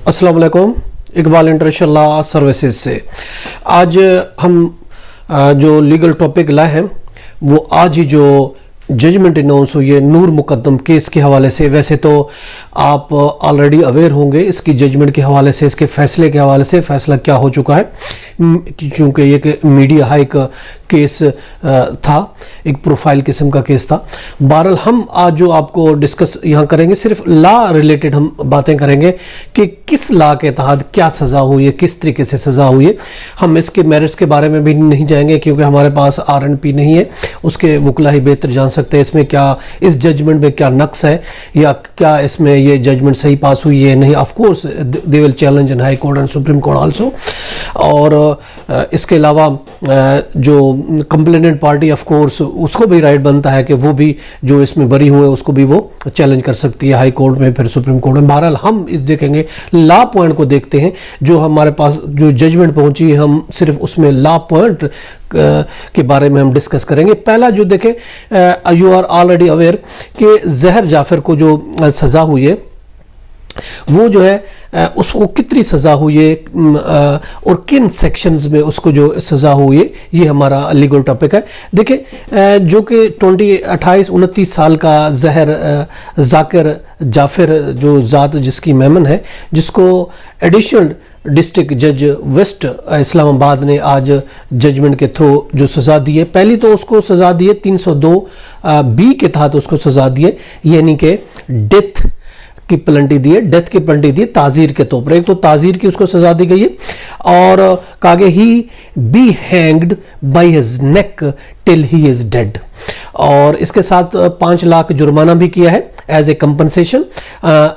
अस्सलाम वालेकुम, Iqbal international law services से आज हम जो लीगल टॉपिक लाए हैं वो आज ही जो जजमेंट अनाउंस हुई है नूर मुकद्दम केस के हवाले से। वैसे तो आप ऑलरेडी अवेयर होंगे इसकी जजमेंट के हवाले से, इसके फैसले के हवाले से, फैसला क्या हो चुका है, क्योंकि ये मीडिया हाई का केस था, एक प्रोफाइल किस्म का केस था। बहरहाल हम आज जो आपको डिस्कस यहाँ करेंगे सिर्फ लॉ रिलेटेड हम बातें करेंगे कि किस लॉ के तहत क्या सज़ा हुई है, किस तरीके से सज़ा हुई है। हम इसके मेरिट्स के बारे में भी नहीं जाएंगे क्योंकि हमारे पास R&P नहीं है, उसके वकला ही बेहतर जान सकते हैं इसमें क्या, इस जजमेंट में क्या नक्स है या क्या इसमें ये जजमेंट सही पास हुई है नहीं। Of course they will challenge in high court and supreme court also. और इसके अलावा जो कंप्लेनेंट पार्टी ऑफ कोर्स उसको भी राइट बनता है कि वो भी जो इसमें बरी हुए उसको भी वो चैलेंज कर सकती है हाई कोर्ट में, फिर सुप्रीम कोर्ट में। बहरहाल हम इस देखेंगे लॉ पॉइंट को देखते हैं जो हमारे पास जो जजमेंट पहुंची है, हम सिर्फ उसमें लॉ पॉइंट के बारे में हम डिस्कस करेंगे। पहला जो देखें, यू आर ऑलरेडी अवेयर कि जहर जाफर को जो सज़ा हुई है वो जो है उसको कितनी सज़ा हुई है और किन सेक्शंस में उसको जो सज़ा हुई है, ये हमारा लीगल टॉपिक है। देखिए जो कि 28-29 साल का जहर जाकिर जाफिर जो ज़ात जिसकी मेमन है, जिसको एडिशनल डिस्ट्रिक्ट जज वेस्ट इस्लामाबाद ने आज जजमेंट के थ्रू जो सज़ा दी है, पहली तो उसको सज़ा दी है 302B के तहत उसको सज़ा दी है, यानी कि डेथ की पेनल्टी दी है, डेथ की पेनल्टी दी है ताज़ीर के तौर पर। एक तो ताज़ीर की उसको सज़ा दी गई है और कहा गया he be hanged by his neck till he is dead, और इसके साथ 5 लाख जुर्माना भी किया है एज ए कंपनसेशन,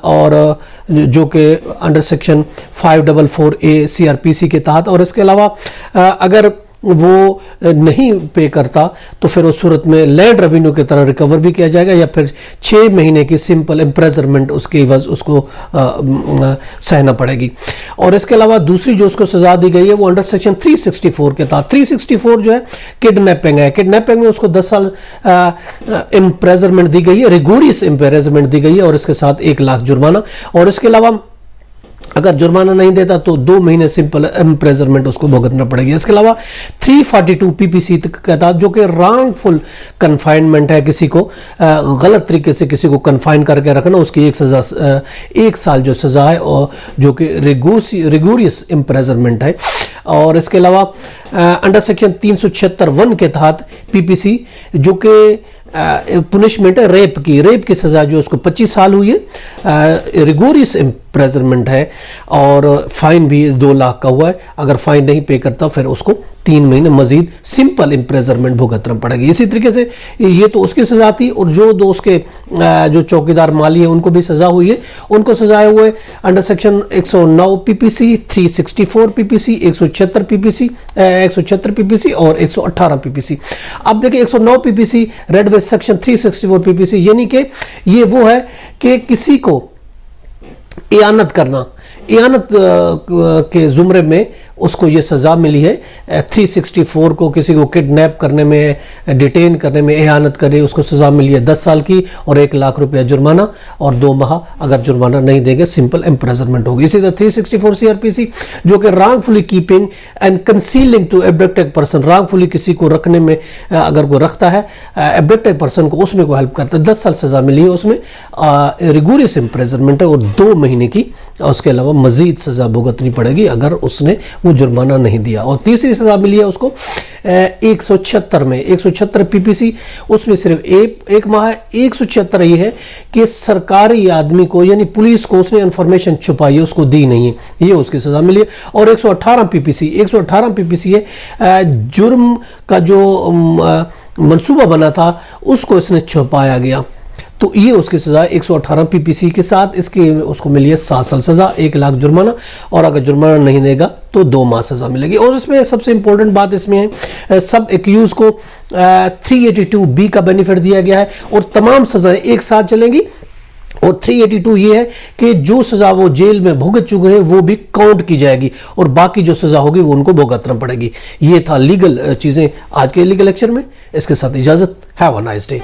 और जो कि अंडर सेक्शन 544A CRPC के तहत। और इसके अलावा अगर वो नहीं पे करता तो फिर उस सूरत में लैंड रेवेन्यू की तरह रिकवर भी किया जाएगा या फिर 6 महीने की सिंपल इम्प्रेजरमेंट उसके एवज उसको सहना पड़ेगी। और इसके अलावा दूसरी जो उसको सजा दी गई है वो अंडर सेक्शन 364 के तहत। 364 जो है किडनैपिंग है, किडनैपिंग में उसको 10 साल इम्प्रेजरमेंट दी गई है, रिगोरियस इम्प्रेजरमेंट दी गई है और इसके साथ 1 लाख जुर्माना। और इसके अलावा अगर जुर्माना नहीं देता तो 2 महीने सिंपल इम्प्रेजरमेंट उसको भुगतना पड़ेगी। इसके अलावा 342 PPC के तहत जो कि रॉन्गफुल कन्फाइनमेंट है, किसी को गलत तरीके से किसी को कन्फाइन करके रखना, उसकी 1 साल जो सज़ा है और जो कि रिगोरियस इम्प्रेजरमेंट है। और इसके अलावा अंडर सेक्शन 376(1) के तहत PPC जो कि पुनिशमेंट है रेप की सज़ा जो उसको 25 साल हुई है, रिगोरियस इम्प्रेजरमेंट है और फाइन भी 2 लाख का हुआ है। अगर फाइन नहीं पे करता फिर उसको 3 महीने मजीद सिंपल इम्प्रेजरमेंट भुगतना पड़ेगी। इसी तरीके से ये तो उसकी सज़ा थी, और जो दो उसके जो चौकीदार माली है उनको भी सज़ा हुई है, उनको सजाए हुए under section 109 PPC, 364 PPC, 176 PPC और 118 PPC। अब देखिए 109 PPC read with section 364 PPC, यानी कि ये वो है कि किसी को इयानत करना, इयानत के जुमरे में उसको ये सज़ा मिली है। 364 को किसी को किडनैप करने में, डिटेन करने में, इयानत करे उसको सज़ा मिली है 10 साल की और 1 लाख रुपया जुर्माना, और 2 माह अगर जुर्माना नहीं देंगे सिंपल इम्प्रेजरमेंट होगी। इसी तरह 364 CRPC जो कि wrongfully keeping and concealing to abducted person, wrongfully किसी को रखने में अगर कोई रखता है एब्डक्टेड पर्सन को, उसमें को हेल्प करता है, 10 साल सज़ा मिली है उसमें, रिगोरियस इम्प्रेजरमेंट है और 2 महीने की उसके अलावा मजीद सज़ा भुगतनी पड़ेगी अगर उसने वो जुर्माना नहीं दिया। और तीसरी सज़ा मिली है उसको 176 PPC, उसमें सिर्फ 1 माह है। 176 ये है कि सरकारी आदमी को यानी पुलिस को उसने इन्फॉर्मेशन छुपाई है, उसको दी नहीं है, ये उसकी सज़ा मिली है। और 118 PPC है जुर्म का जो मंसूबा बना था उसको इसने छुपाया गया, तो ये उसकी सज़ा 118 PPC के साथ इसकी उसको मिली है 7 साल सज़ा, 1 लाख जुर्माना, और अगर जुर्माना नहीं देगा तो 2 माह सज़ा मिलेगी। और इसमें सबसे इंपॉर्टेंट बात इसमें है सब एक्यूज को 382B का बेनिफिट दिया गया है और तमाम सज़ाएं एक साथ चलेंगी। और 382 ये है कि जो सज़ा वो जेल में भुगत चुके हैं वो भी काउंट की जाएगी और बाकी जो सज़ा होगी वो उनको भुगतना पड़ेगी। ये था लीगल चीज़ें आज के लीगल लेक्चर में। इसके साथ इजाज़त, हैव अ नाइस डे।